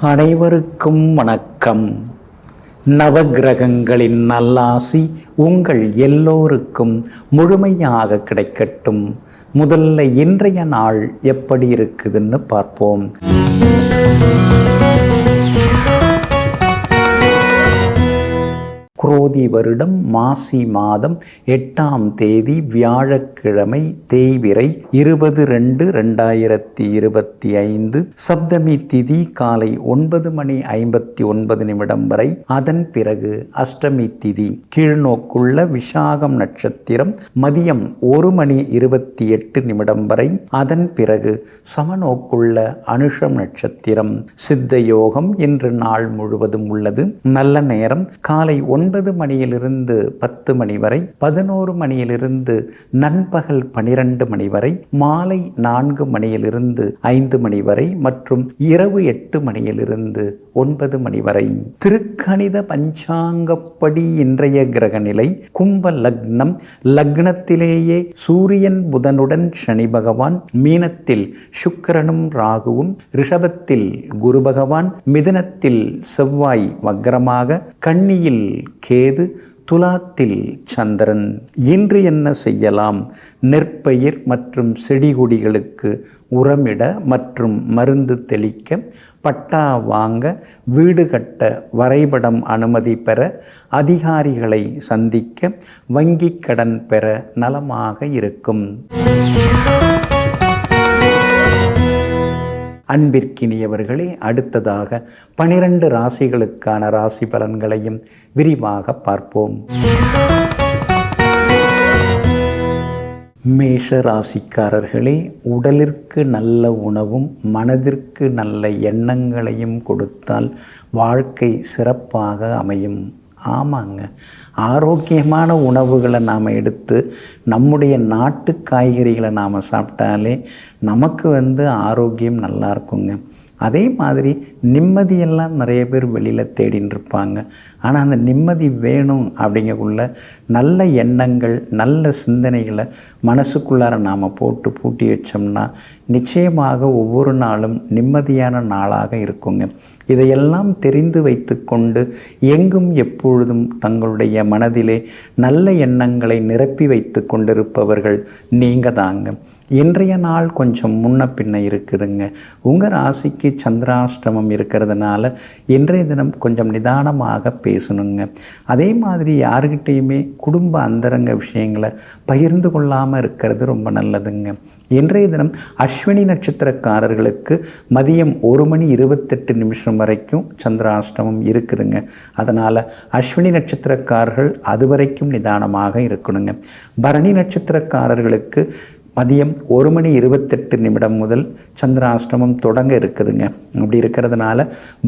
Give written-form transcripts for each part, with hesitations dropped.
அனைவருக்கும் வணக்கம். நவகிரகங்களின் நல்லாசி உங்கள் எல்லோருக்கும் முழுமையாக கிடைக்கட்டும். முதல்ல இன்றைய நாள் எப்படி இருக்குதுன்னு பார்ப்போம். குரோதி வருடம் மாசி மாதம் 8ஆம் தேதி வியாழக்கிழமை, தேய்பிறை 20-2-2025. சப்தமி திதி காலை 9:59 வரை. அதன் பிறகு அஷ்டமி திதி. கீழ்நோக்குள்ள விசாகம் நட்சத்திரம் மதியம் 1:28 வரை. அதன் பிறகு சமநோக்குள்ள அனுஷம் நட்சத்திரம். சித்த யோகம் இன்று நாள் முழுவதும் உள்ளது. நல்ல நேரம் காலை 9 மணியிலிருந்து 10 மணி வரை, 11 மணியிலிருந்து நண்பகல் 12 மணி வரை, மாலை 4 மணியிலிருந்து 5 மணி வரை மற்றும் இரவு 8 மணியிலிருந்து 9 மணி வரை. திருக்கணித பஞ்சாங்கப்படி இன்றைய கிரக நிலை கும்ப லக்னம். லக்னத்திலேயே சூரியன் புதனுடன் சனி பகவான், மீனத்தில் சுக்கிரனும் ராகுவும், ரிஷபத்தில் குரு பகவான், மிதுனத்தில் செவ்வாய் வக்ரமாக, கன்னியில் கேது, துலாத்தில் சந்திரன். இன்று என்ன செய்யலாம்? நெற்பயிர் மற்றும் செடிகொடிகளுக்கு உரமிட மற்றும் மருந்து தெளிக்க, பட்டா வாங்க, வீடு கட்ட வரைபடம் அனுமதி பெற, அதிகாரிகளை சந்திக்க, வங்கி கடன் பெற நலமாக இருக்கும். அன்பிற்கினியவர்களே, அடுத்ததாக 12 ராசிகளுக்கான ராசி பலன்களையும் விரிவாக பார்ப்போம். மேஷ ராசிக்காரர்களே, உடலிற்கு நல்ல உணவும் மனதிற்கு நல்ல எண்ணங்களையும் கொடுத்தால் வாழ்க்கை சிறப்பாக அமையும். ஆமாங்க, ஆரோக்கியமான உணவுகளை நாம் எடுத்து நம்முடைய நாட்டு காய்கறிகளை நாம் சாப்பிட்டாலே நமக்கு ஆரோக்கியம் நல்லா இருக்குங்க. அதே மாதிரி நிம்மதியெல்லாம் நிறைய பேர் வெளியில் தேடின்னு இருப்பாங்க. ஆனால் அந்த நிம்மதி வேணும் அப்படிங்கக்குள்ள நல்ல எண்ணங்கள், நல்ல சிந்தனைகளை மனசுக்குள்ளார நாம் போட்டு பூட்டி வச்சோம்னா நிச்சயமாக ஒவ்வொரு நாளும் நிம்மதியான நாளாக இருக்குங்க. இதையெல்லாம் தெரிந்து வைத்து கொண்டு எங்கும் எப்பொழுதும் தங்களுடைய மனதிலே நல்ல எண்ணங்களை நிரப்பி வைத்து கொண்டிருப்பவர்கள் நீங்கள் தாங்க. இன்றைய நாள் கொஞ்சம் முன்ன பின்ன இருக்குதுங்க. உங்கள் ராசிக்கு சந்திராஷ்டமம் இருக்கிறதுனால இன்றைய தினம் கொஞ்சம் நிதானமாக பேசணுங்க. அதே மாதிரி யாருக்கிட்டேயுமே குடும்ப அந்தரங்க விஷயங்களை பகிர்ந்து கொள்ளாமல் இருக்கிறது ரொம்ப நல்லதுங்க. இன்றைய தினம் அஸ்வினி நட்சத்திரக்காரர்களுக்கு மதியம் 1:28 வரைக்கும் சந்திராஷ்டமம் இருக்குதுங்க. அதனால் அஸ்வினி நட்சத்திரக்காரர்கள் அது வரைக்கும் நிதானமாக இருக்கணுங்க. பரணி நட்சத்திரக்காரர்களுக்கு மதியம் 1:28 முதல் சந்திராஷ்டமம் தொடங்க இருக்குதுங்க. அப்படி இருக்கிறதுனால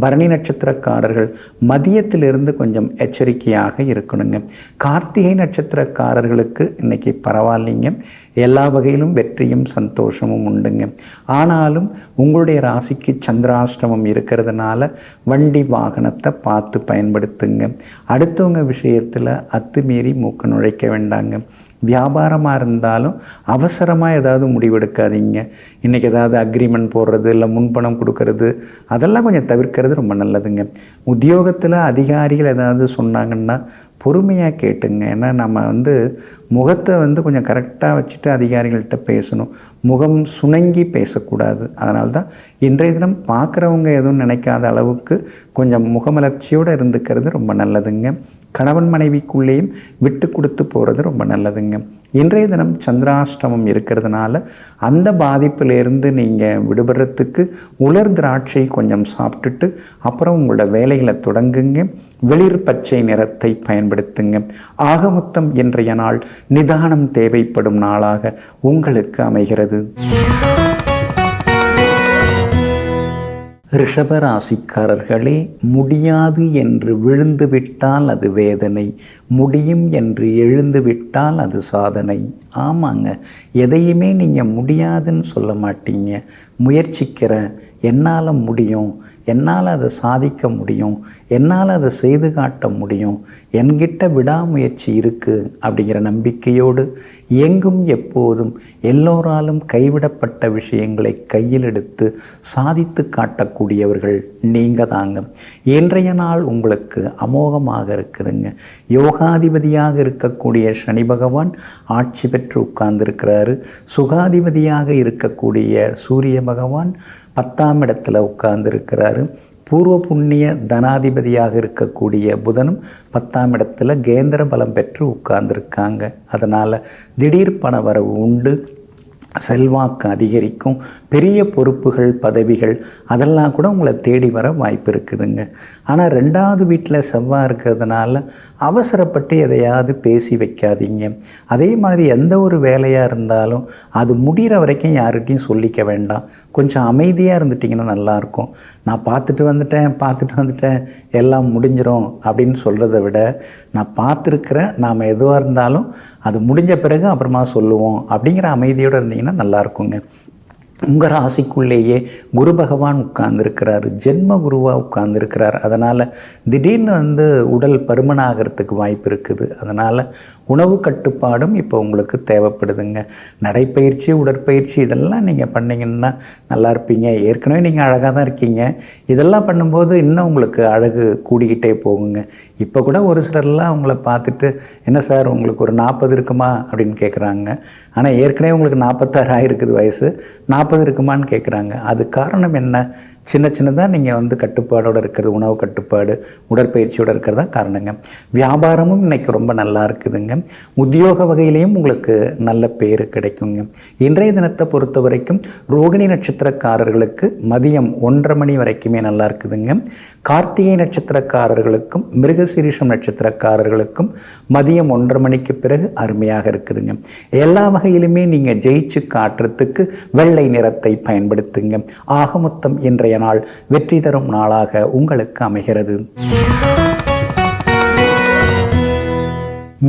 பரணி நட்சத்திரக்காரர்கள் மதியத்திலிருந்து கொஞ்சம் எச்சரிக்கையாக இருக்கணுங்க. கார்த்திகை நட்சத்திரக்காரர்களுக்கு இன்றைக்கி பரவாயில்லைங்க. எல்லா வகையிலும் வெற்றியும் சந்தோஷமும் உண்டுங்க. ஆனாலும் உங்களுடைய ராசிக்கு சந்திராஷ்டமம் இருக்கிறதுனால வண்டி வாகனத்தை பார்த்து பயன்படுத்துங்க. அடுத்தவங்க விஷயத்தில் அத்துமீறி மூக்க நுழைக்க வேண்டாங்க. வியாபாரமாக இருந்தாலும் அவசரமாக ஏதாவது முடிவெடுக்காதீங்க. இன்றைக்கி ஏதாவது அக்ரிமெண்ட் போடுறது, இல்லை முன்பணம் கொடுக்கறது, அதெல்லாம் கொஞ்சம் தவிர்க்கிறது ரொம்ப நல்லதுங்க. உத்தியோகத்தில் அதிகாரிகள் ஏதாவது சொன்னாங்கன்னா பொறுமையாக கேட்டுங்க. ஏன்னா நம்ம முகத்தை கொஞ்சம் கரெக்டாக வச்சுட்டு அதிகாரிகள்கிட்ட பேசணும். முகம் சுணங்கி பேசக்கூடாது. அதனால தான் இன்றைய தினம் பார்க்குறவங்க எதுவும் நினைக்காத அளவுக்கு கொஞ்சம் முகமலர்ச்சியோடு இருந்துக்கிறது ரொம்ப நல்லதுங்க. கணவன் மனைவிக்குள்ளேயும் விட்டு கொடுத்து போகிறது ரொம்ப நல்லதுங்க. இன்றைய தினம் சந்திராஷ்டமம் இருக்கிறதுனால அந்த பாதிப்பிலேருந்து நீங்கள் விடுபடுறதுக்கு உலர் திராட்சை கொஞ்சம் சாப்பிட்டுட்டு அப்புறம் உங்களோட வேலைகளை தொடங்குங்க. வெளிர் பச்சை நிறத்தை பயன்படுத்துங்க. ஆகமொத்தம் இன்றைய நாள் நிதானம் தேவைப்படும் நாளாக உங்களுக்கு அமைகிறது. ரிஷபராசிக்காரர்களே, முடியாது என்று விழுந்துவிட்டால் அது வேதனை, முடியும் என்று எழுந்துவிட்டால் அது சாதனை. ஆமாங்க, எதையுமே நீங்கள் முடியாதுன்னு சொல்ல மாட்டீங்க. முயற்சிக்கிறேன், என்னால் முடியும், என்னால் அதை சாதிக்க முடியும், என்னால் அதை செய்து காட்ட முடியும், என்கிட்ட விடாமுயற்சி இருக்குது அப்படிங்கிற நம்பிக்கையோடு எங்கும் எப்போதும் எல்லோராலும் கைவிடப்பட்ட விஷயங்களை கையில் எடுத்து சாதித்து காட்டக்கூடியவர்கள் நீங்கள் தாங்க. இன்றைய நாள் உங்களுக்கு அமோகமாக இருக்குதுங்க. யோகாதிபதியாக இருக்கக்கூடிய சனி பகவான் ஆட்சி பெற்று உட்கார்ந்துருக்கிறாரு. சுகாதிபதியாக இருக்கக்கூடிய சூரிய பகவான் 10ஆம் இடத்துல உட்கார்ந்துருக்கிறாரு. பூர்வ புண்ணிய தனாதிபதியாக இருக்கக்கூடிய புதனும் 10ஆம் இடத்துல கேந்திர பலம் பெற்று உட்கார்ந்துருக்காங்க. அதனால் திடீர் பண வரவு உண்டு, செல்வாக்கு அதிகரிக்கும், பெரிய பொறுப்புகள் பதவிகள் அதெல்லாம் கூட உங்களை தேடி வர வாய்ப்பு இருக்குதுங்க. ஆனால் 2வது வீட்டில் செவ்வாய் இருக்கிறதுனால அவசரப்பட்டு எதையாவது பேசி வைக்காதீங்க. அதே மாதிரி எந்த ஒரு வேலையாக இருந்தாலும் அது முடிகிற வரைக்கும் யார்கிட்டையும் சொல்லிக்க வேண்டாம். கொஞ்சம் அமைதியாக இருந்துட்டிங்கன்னா நல்லாயிருக்கும். நான் பார்த்துட்டு வந்துட்டேன் எல்லாம் முடிஞ்சிடும் அப்படின்னு சொல்கிறத விட, நான் பார்த்துருக்குறேன், நாம் எதுவாக இருந்தாலும் அது முடிஞ்ச பிறகு அப்புறமா சொல்லுவோம் அப்படிங்கிற அமைதியோடு இருந்தீங்கன்னா நல்லா இருக்குங்க. உங்கள் ராசிக்குள்ளேயே குரு பகவான் உட்கார்ந்துருக்கிறாரு, ஜென்ம குருவாக உட்கார்ந்துருக்கிறார். அதனால் திடீர்னு உடல் பருமனாகிறதுக்கு வாய்ப்பு இருக்குது. அதனால் உணவு கட்டுப்பாடும் இப்போ உங்களுக்கு தேவைப்படுதுங்க. நடைப்பயிற்சி, உடற்பயிற்சி இதெல்லாம் நீங்கள் பண்ணிங்கன்னா நல்லா இருப்பீங்க. ஏற்கனவே நீங்கள் அழகாக தான் இருக்கீங்க. இதெல்லாம் பண்ணும்போது இன்னும் உங்களுக்கு அழகு கூடிக்கிட்டே போகுங்க. இப்போ கூட ஒரு சிலர்லாம் உங்களை பார்த்துட்டு, என்ன சார் உங்களுக்கு ஒரு 40 இருக்குமா அப்படின்னு கேட்குறாங்க. ஆனால் ஏற்கனவே உங்களுக்கு 46 ஆகிருக்குது வயசு, 40 இருக்குமான்னு கேட்குறாங்க. அது காரணம் என்ன? சின்னதாக நீங்கள் கட்டுப்பாடோடு இருக்கிறது, உணவு கட்டுப்பாடு, உடற்பயிற்சியோடு இருக்கிறதா காரணங்க. வியாபாரமும் இன்றைக்கி ரொம்ப நல்லா இருக்குதுங்க. உத்தியோக வகையிலையும் உங்களுக்கு நல்ல பேர் கிடைக்குங்க. இன்றைய தினத்தை பொறுத்த வரைக்கும் ரோகிணி நட்சத்திரக்காரர்களுக்கு மதியம் 1:30 மணி வரைக்குமே நல்லா இருக்குதுங்க. கார்த்திகை நட்சத்திரக்காரர்களுக்கும் மிருகசீரிஷம் நட்சத்திரக்காரர்களுக்கும் மதியம் 1:30 மணிக்கு பிறகு அருமையாக இருக்குதுங்க. எல்லா வகையிலுமே நீங்கள் ஜெயிச்சு காட்டுறதுக்கு வெள்ளை நிறத்தை பயன்படுத்துங்க. ஆக மொத்தம் இன்றைய நாள் வெற்றி தரும் நாளாக உங்களுக்கு அமைகிறது.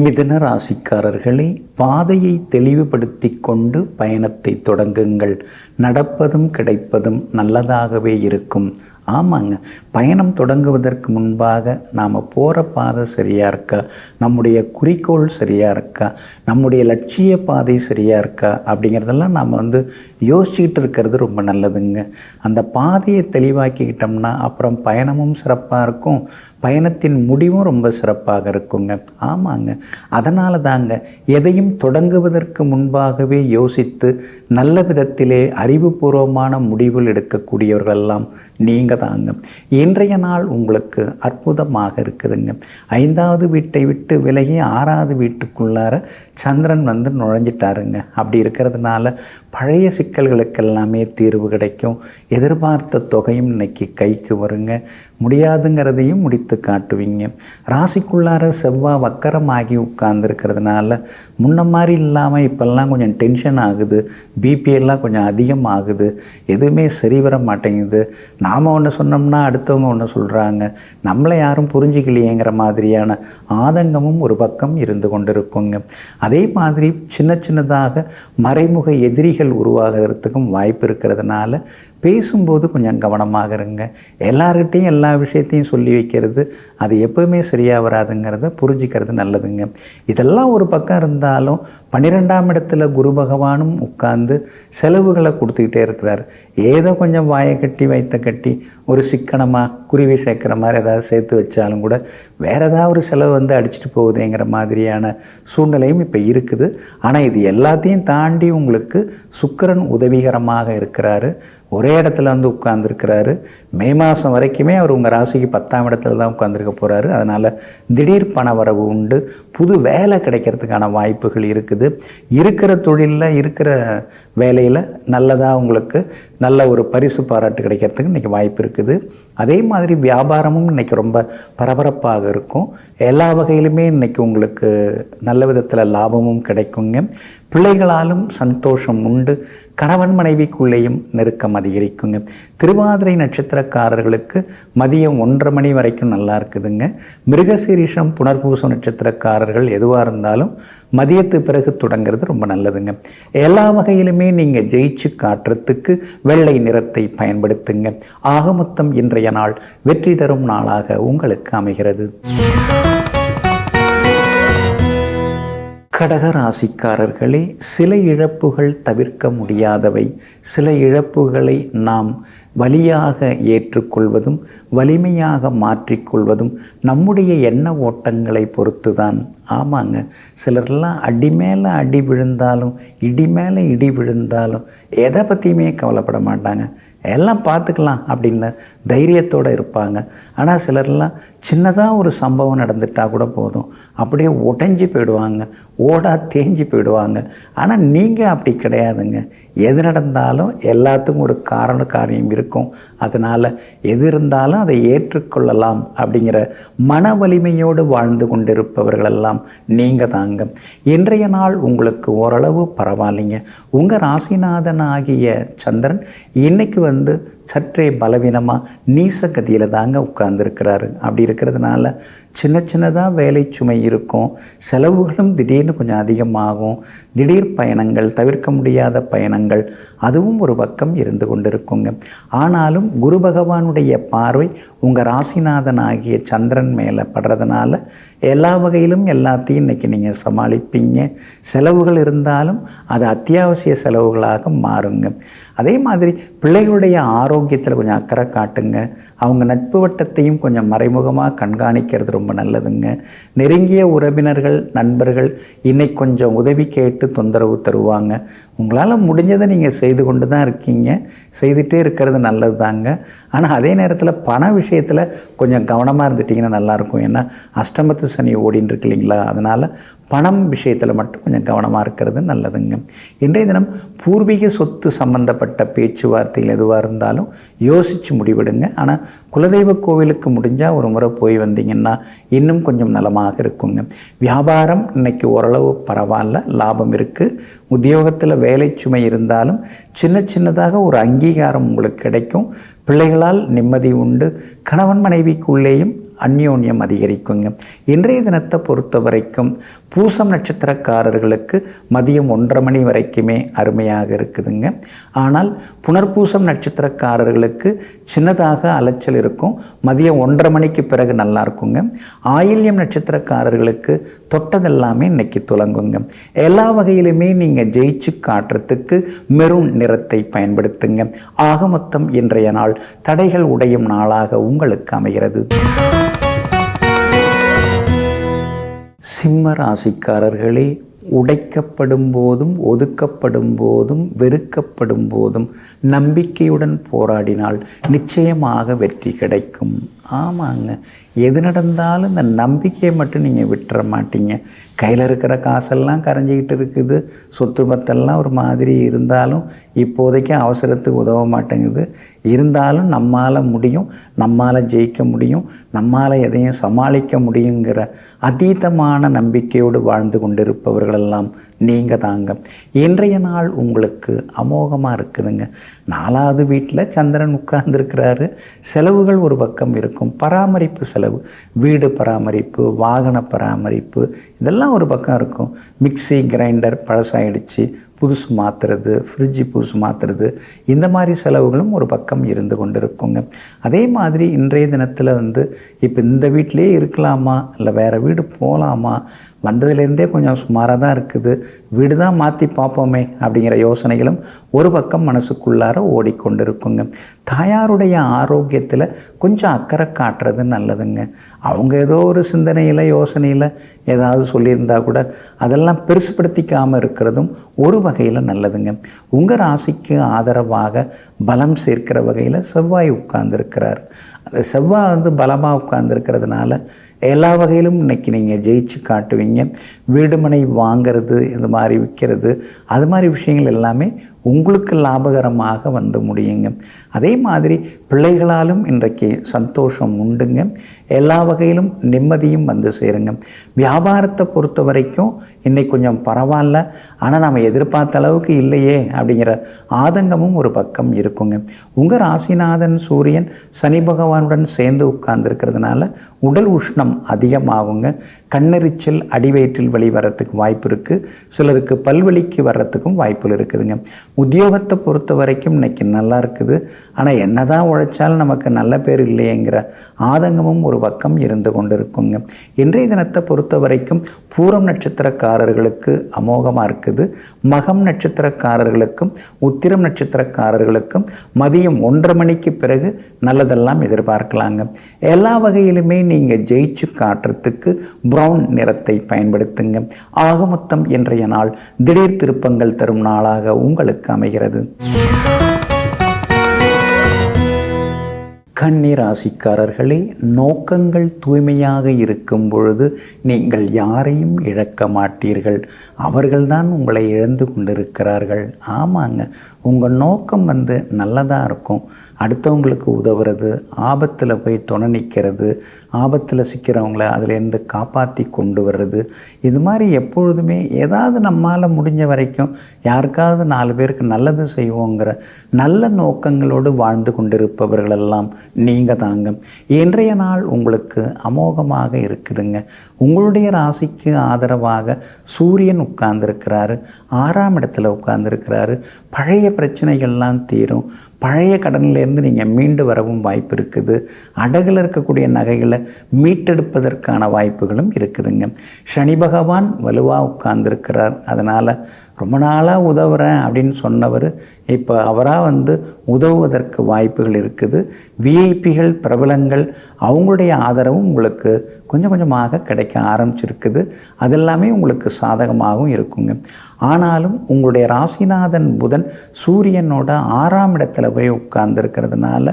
மிதுன ராசிக்காரர்களே, பாதையை தெளிவுபடுத்தி கொண்டு பயணத்தை தொடங்குங்கள். நடப்பதும் கிடைப்பதும் நல்லதாகவே இருக்கும். ஆமாங்க, பயணம் தொடங்குவதற்கு முன்பாக நாம் போகிற பாதை சரியாக இருக்கா, நம்முடைய குறிக்கோள் சரியாக இருக்கா, நம்முடைய லட்சிய பாதை சரியாக இருக்கா அப்படிங்கிறதெல்லாம் நாம் யோசிச்சுக்கிட்டு இருக்கிறது ரொம்ப நல்லதுங்க. அந்த பாதையை தெளிவாக்கிக்கிட்டோம்னா அப்புறம் பயணமும் சிறப்பாக இருக்கும், பயணத்தின் முடிவும் ரொம்ப சிறப்பாக இருக்குங்க. ஆமாங்க, அதனால தாங்க எதையும் தொடங்குவதற்கு முன்பாகவே யோசித்து நல்ல விதத்திலே அறிவுபூர்வமான முடிவுகள் எடுக்கக்கூடியவர்களெல்லாம் நீங்கள் தாங்க. இன்றைய நாள் உங்களுக்கு அற்புதமாக இருக்குதுங்க. 5வது வீட்டை விட்டு விலகி 6வது வீட்டுக்குள்ளார சந்திரன் நுழைஞ்சிட்டாருங்க. அப்படி இருக்கிறதுனால பழைய சிக்கல்களுக்கெல்லாமே தீர்வு கிடைக்கும். எதிர்பார்த்த தொகையும் இன்னைக்கு கைக்கு வருங்க. முடியாதுங்கிறதையும் முடித்து காட்டுவீங்க. ராசிக்குள்ளார செவ்வாய் வக்கரமாகி உட்கார்ந்துருக்கிறதுனால முன்ன மாதிரி இல்லாமல் இப்போல்லாம் கொஞ்சம் டென்ஷன் ஆகுது, பிபிஎல்லாம் கொஞ்சம் அதிகமாகுது, எதுவுமே சரி வர மாட்டேங்குது. நாம் ஒன்று சொன்னோம்னா அடுத்தவங்க ஒன்று சொல்கிறாங்க, நம்மளை யாரும் புரிஞ்சிக்கலையேங்கிற மாதிரியான ஆதங்கமும் ஒரு பக்கம் இருந்து கொண்டு இருக்குங்க. அதே மாதிரி சின்னதாக மறைமுக எதிரிகள் உருவாகிறதுக்கும் வாய்ப்பு இருக்கிறதுனால பேசும்போது கொஞ்சம் கவனமாக இருங்க. எல்லார்கிட்டையும் எல்லா விஷயத்தையும் சொல்லி வைக்கிறது அது எப்போவுமே சரியாக வராதுங்கிறத புரிஞ்சிக்கிறது நல்லதுங்க. இதெல்லாம் ஒரு பக்கம் இருந்தாலும் 12ஆம் இடத்துல குரு பகவானும் உட்கார்ந்து செலவுகளை கொடுத்துக்கிட்டே இருக்கிறார். ஏதோ கொஞ்சம் வாயை கட்டி வைத்த கட்டி ஒரு சிக்கனமாக குருவி சேர்க்குற மாதிரி ஏதாவது சேர்த்து வச்சாலும் கூட வேறு ஏதாவது ஒரு செலவு அடிச்சுட்டு போகுதுங்கிற மாதிரியான சூழ்நிலையும் இப்போ இருக்குது. ஆனால் இது எல்லாத்தையும் தாண்டி உங்களுக்கு சுக்கிரன் உதவிகரமாக இருக்கிறாரு. ஒரே இடத்துல உட்கார்ந்துருக்கிறாரு. மே மாதம் வரைக்குமே அவர் உங்கள் ராசிக்கு 10ஆம் இடத்துல தான் உட்கார்ந்துருக்க போகிறாரு. அதனால் திடீர் பண வரவு உண்டு. புது வேலை கிடைக்கிறதுக்கான வாய்ப்புகள் இருக்குது. இருக்கிற தொழிலில் இருக்கிற வேலையில் நல்லதாக உங்களுக்கு நல்ல ஒரு பரிசு பாராட்டு கிடைக்கிறதுக்கு இன்றைக்கி வாய்ப்பு இருக்குது. அதே மாதிரி வியாபாரமும் இன்றைக்கி ரொம்ப பரபரப்பாக இருக்கும். எல்லா வகையிலுமே இன்றைக்கி உங்களுக்கு நல்ல விதத்தில் லாபமும் கிடைக்குங்க. பிள்ளைகளாலும் சந்தோஷம் உண்டு. கணவன் மனைவிக்குள்ளேயும் நெருக்கம் அதிகரிக்குங்க. திருவாதிரை நட்சத்திரக்காரர்களுக்கு மதியம் 1:30 மணி வரைக்கும் நல்லா இருக்குதுங்க. மிருகசீரிஷம் புனர்பூசம் நட்சத்திரக்காரர்கள் எதுவாக இருந்தாலும் மதியத்து பிறகு தொடங்கிறது ரொம்ப நல்லதுங்க. எல்லா வகையிலுமே நீங்கள் ஜெயிச்சு காட்டுறதுக்கு வெள்ளை நிறத்தை பயன்படுத்துங்க. ஆக மொத்தம் இன்றைய நாள் வெற்றி தரும் நாளாக உங்களுக்கு அமைகிறது. கடகராசிக்காரர்களே, சில இழப்புகள் தவிர்க்க முடியாதவை. சில இழப்புகளை நாம் வலியாக ஏற்றுக்கொள்வதும் வலிமையாக மாற்றிக்கொள்வதும் நம்முடைய எண்ண ஓட்டங்களை பொறுத்து தான். ஆமாங்க, சிலர்லாம் அடி மேலே அடி விழுந்தாலும் இடி மேலே இடி விழுந்தாலும் எதை பற்றியுமே கவலைப்பட மாட்டாங்க. எல்லாம் பார்த்துக்கலாம் அப்படின்னு தைரியத்தோடு இருப்பாங்க. ஆனால் சிலர்லாம் சின்னதாக ஒரு சம்பவம் நடந்துட்டால் கூட போதும், அப்படியே உடைஞ்சி போயிடுவாங்க, ஓடா தேஞ்சி போயிடுவாங்க. ஆனால் நீங்கள் அப்படி கிடையாதுங்க. எது நடந்தாலும் எல்லாத்துக்கும் ஒரு காரியம் இருக்கும். அதனால் எது இருந்தாலும் அதை ஏற்றுக்கொள்ளலாம் அப்படிங்கிற மன வலிமையோடு வாழ்ந்து கொண்டிருப்பவர்களெல்லாம் நீங்கள் தாங்க. இன்றைய நாள் உங்களுக்கு ஓரளவு பரவாயில்லைங்க. உங்கள் ராசிநாதன் ஆகிய சந்திரன் இன்னைக்கு சற்றே பலவீனமாக நீசகதியில் தாங்க உட்கார்ந்துருக்கிறாரு. அப்படி இருக்கிறதுனால சின்னதாக வேலை சுமை இருக்கும். செலவுகளும் திடீர்னு கொஞ்சம் அதிகமாகும். திடீர் பயணங்கள், தவிர்க்க முடியாத பயணங்கள், அதுவும் ஒரு பக்கம் இருந்து கொண்டிருக்குங்க. ஆனாலும் குரு பகவானுடைய பார்வை உங்கள் ராசிநாதன் ஆகிய சந்திரன் மேலே படுறதுனால எல்லா வகையிலும் எல்லாத்தையும் இன்றைக்கி நீங்கள் சமாளிப்பீங்க. செலவுகள் இருந்தாலும் அது அத்தியாவசிய செலவுகளாக மாறுங்க. அதே மாதிரி பிள்ளைகளுடைய ஆரோக்கியத்தில் கொஞ்சம் அக்கறை காட்டுங்க. அவங்க நட்பு வட்டத்தையும் கொஞ்சம் மறைமுகமாக கண்காணிக்கிறது ரொம்ப நல்லதுங்க. நெருங்கிய உறவினர்கள், நண்பர்கள் இன்னைக்கு கொஞ்சம் உதவி கேட்டு தொந்தரவு தருவாங்க. உங்களால் முடிஞ்சதை நீங்கள் செய்து கொண்டு தான் இருக்கீங்க, செய்துகிட்டே இருக்கிறது நல்லது தாங்க. ஆனால் அதே நேரத்தில் பண விஷயத்தில் கொஞ்சம் கவனமாக இருந்துட்டிங்கன்னா நல்லாயிருக்கும். ஏன்னா அஷ்டமத்து சனி ஓடின்னு இருக்கு இல்லைங்களா, அதனால் பணம் விஷயத்தில் மட்டும் கொஞ்சம் கவனமாக இருக்கிறது நல்லதுங்க. இன்றைய தினம் பூர்வீக சொத்து சம்பந்தப்பட்ட பேச்சுவார்த்தைகள் எதுவாக இருந்தாலும் யோசித்து முடிவெடுங்க. ஆனால் குலதெய்வ கோவிலுக்கு முடிஞ்சால் ஒரு முறை போய் வந்தீங்கன்னா இன்னும் கொஞ்சம் நலமாக இருக்குங்க. வியாபாரம் இன்னைக்கு ஓரளவு பரவாயில்ல, லாபம் இருக்குது. உத்தியோகத்தில் வேலை சுமை இருந்தாலும் சின்னதாக ஒரு அங்கீகாரம் உங்களுக்கு கிடைக்கும். பிள்ளைகளால் நிம்மதி உண்டு. கணவன் மனைவிக்குள்ளேயும் அந்யோன்யம் அதிகரிக்குங்க. இன்றைய தினத்தை பொறுத்த வரைக்கும் பூசம் நட்சத்திரக்காரர்களுக்கு மதியம் 1:30 மணி வரைக்குமே அருமையாக இருக்குதுங்க. ஆனால் புனர்பூசம் நட்சத்திரக்காரர்களுக்கு சின்னதாக அலைச்சல் இருக்கும். மதியம் 1:30 மணிக்கு பிறகு நல்லா இருக்குங்க. ஆயில்யம் நட்சத்திரக்காரர்களுக்கு தொட்டதெல்லாமே இன்னைக்கு துலங்குங்க. எல்லா வகையிலுமே நீங்கள் ஜெயிச்சு காட்டுறதுக்கு மெரூன் நிறத்தை பயன்படுத்துங்க. ஆக மொத்தம் இன்றைய நாள் தடைகள் உடையும் நாளாக உங்களுக்கு அமைகிறது. சிம்ம ராசிக்காரர்களே, உடைக்கப்படும் போதும் ஒதுக்கப்படும் போதும் வெறுக்கப்படும் போதும் நம்பிக்கையுடன் போராடினால் நிச்சயமாக வெற்றி கிடைக்கும். ஆமாங்க, எது நடந்தாலும் இந்த நம்பிக்கையை மட்டும் நீங்கள் விட்டுற மாட்டீங்க. கையில் இருக்கிற காசெல்லாம் கரைஞ்சிக்கிட்டு இருக்குது, சொத்து பத்தெல்லாம் ஒரு மாதிரி இருந்தாலும் இப்போதைக்கு அவசரத்துக்கு உதவ மாட்டேங்குது. இருந்தாலும் நம்மால் முடியும், நம்மால் ஜெயிக்க முடியும், நம்மால் எதையும் சமாளிக்க முடியுங்கிற அதீதமான நம்பிக்கையோடு வாழ்ந்து கொண்டிருப்பவர்களெல்லாம் நீங்கள் தாங்க. இன்றைய நாள் உங்களுக்கு அமோகமாக இருக்குதுங்க. 4வது வீட்டில் சந்திரன் உட்கார்ந்துருக்கிறாரு. செலவுகள் ஒரு பக்கம் இருக்கும். பராமரிப்பு செலவு, வீடு பராமரிப்பு, வாகன பராமரிப்பு, இதெல்லாம் ஒரு பக்கம் இருக்கும். மிக்சி கிரைண்டர் பழசாயிடுச்சு, புதுசு மாற்றுறது, ஃப்ரிட்ஜு புதுசு மாற்றுறது, இந்த மாதிரி செலவுகளும் ஒரு பக்கம் இருந்து கொண்டு இருக்குங்க. அதே மாதிரி இன்றைய தினத்தில் இப்போ இந்த வீட்டிலே இருக்கலாமா இல்லை வேறு வீடு போகலாமா, வந்ததுலேருந்தே கொஞ்சம் சுமாராக தான் இருக்குது, வீடு தான் மாற்றி பார்ப்போமே அப்படிங்கிற யோசனைகளும் ஒரு பக்கம் மனசுக்குள்ளார ஓடிக்கொண்டு இருக்குங்க. தாயாருடைய ஆரோக்கியத்தில் கொஞ்சம் அக்கறை காட்டுறது நல்லதுங்க. அவங்க ஏதோ ஒரு சிந்தனையில் யோசனையில் ஏதாவது சொல்லியிருந்தா கூட அதெல்லாம் பெருசுப்படுத்திக்காமல் இருக்கிறதும் ஒரு வகையில் நல்லதுங்க. உங்கள் ராசிக்கு ஆதரவாக பலம் சேர்க்கிற வகையில் செவ்வாய் உட்கார்ந்துருக்கிறார். அந்த செவ்வாய் வந்து பலமாக உட்கார்ந்துருக்கிறதுனால எல்லா வகையிலும் இன்றைக்கி நீங்கள் ஜெயிச்சு காட்டுவீங்க. வீடு மனை வாங்கிறது, இது மாதிரி விற்கிறது, அது மாதிரி விஷயங்கள் எல்லாமே உங்களுக்கு லாபகரமாக வந்து முடியுங்க. அதே மாதிரி பிள்ளைகளாலும் இன்றைக்கு சந்தோஷம் உண்டுங்க. எல்லா வகையிலும் நிம்மதியும் வந்து சேருங்க. வியாபாரத்தை பொறுத்த வரைக்கும் இன்றைக்கி கொஞ்சம் பரவாயில்ல, ஆனால் நம்ம எதிர்பார்த்த அளவுக்கு இல்லையே அப்படிங்கிற ஆதங்கமும் ஒரு பக்கம் இருக்குங்க. உங்கள் ராசிநாதன் சூரியன் சனி பகவானுடன் சேர்ந்து உட்கார்ந்துருக்கிறதுனால உடல் உஷ்ணம் அதிகமாகுங்க. கண்ணெரிச்சல், அடிவயிற்றில் வலி வர்றதுக்கு வாய்ப்பு இருக்குது. சிலருக்கு பல்வலிக்கு வர்றதுக்கும் வாய்ப்புகள் இருக்குதுங்க. உத்தியோகத்தை பொறுத்த வரைக்கும் இன்றைக்கி நல்லா இருக்குது, ஆனால் என்ன தான் உழைச்சாலும் நமக்கு நல்ல பேர் இல்லையேங்கிற ஆதங்கமும் ஒரு பக்கம் இருந்து கொண்டு இருக்குங்க. இன்றைய தினத்தை பொறுத்த வரைக்கும் பூரம் நட்சத்திரக்காரர்களுக்கு அமோகமாக இருக்குது. மகம் நட்சத்திரக்காரர்களுக்கும் உத்திரம் நட்சத்திரக்காரர்களுக்கும் மதியம் 1:30 மணிக்கு பிறகு நல்லதெல்லாம் எதிர்பார்க்கலாங்க. எல்லா வகையிலுமே நீங்கள் ஜெயிச்சு காட்டுறதுக்கு பிரவுன் நிறத்தை பயன்படுத்துங்க. ஆக மொத்தம் இன்றைய நாள் திடீர் திருப்பங்கள் தரும் நாளாக உங்களுக்கு அமைகிறது. கன்னி ராசிக்காரர்களே, நோக்கங்கள் தூய்மையாக இருக்கும் பொழுது நீங்கள் யாரையும் இழக்க மாட்டீர்கள். அவர்கள்தான் உங்களை இழந்து கொண்டிருக்கிறார்கள். ஆமாங்க, உங்கள் நோக்கம் வந்து நல்லதாக இருக்கும். அடுத்தவங்களுக்கு உதவுறது, ஆபத்தில் போய் துணை நிற்கிறது, ஆபத்தில் சிக்கிறவங்கள அதிலேருந்து காப்பாற்றி கொண்டு வர்றது, இது மாதிரி எப்பொழுதுமே ஏதாவது நம்மால் முடிஞ்ச வரைக்கும் யாருக்காவது 4 பேருக்கு நல்லது செய்வோங்கிற நல்ல நோக்கங்களோடு வாழ்ந்து கொண்டிருப்பவர்களெல்லாம் நீங்கள் தாங்க. இன்றைய நாள் உங்களுக்கு அமோகமாக இருக்குதுங்க. உங்களுடைய ராசிக்கு ஆதரவாக சூரியன் உட்கார்ந்துருக்கிறாரு, 6ஆம் இடத்துல உட்கார்ந்துருக்கிறாரு. பழைய பிரச்சனைகள்லாம் தீரும். பழைய கடனிலேருந்து நீங்கள் மீண்டு வரவும் வாய்ப்பு இருக்குது. அடகில் இருக்கக்கூடிய நகைகளை மீட்டெடுப்பதற்கான வாய்ப்புகளும் இருக்குதுங்க. சனி பகவான் வலுவாக உட்கார்ந்துருக்கிறார். அதனால் ரொம்ப நாளாக உதவுறேன் அப்படின்னு சொன்னவர் இப்போ அவராக வந்து உதவுவதற்கு வாய்ப்புகள் இருக்குது. விஐபிகள், பிரபலங்கள், அவங்களுடைய ஆதரவும் உங்களுக்கு கொஞ்சம் கொஞ்சமாக கிடைக்க ஆரம்பிச்சிருக்குது. அதெல்லாமே உங்களுக்கு சாதகமாகவும் இருக்குங்க. ஆனாலும் உங்களுடைய ராசிநாதன் புதன் சூரியனோட 6ஆம் இடத்துல போய் உட்கார்ந்துருக்கிறதுனால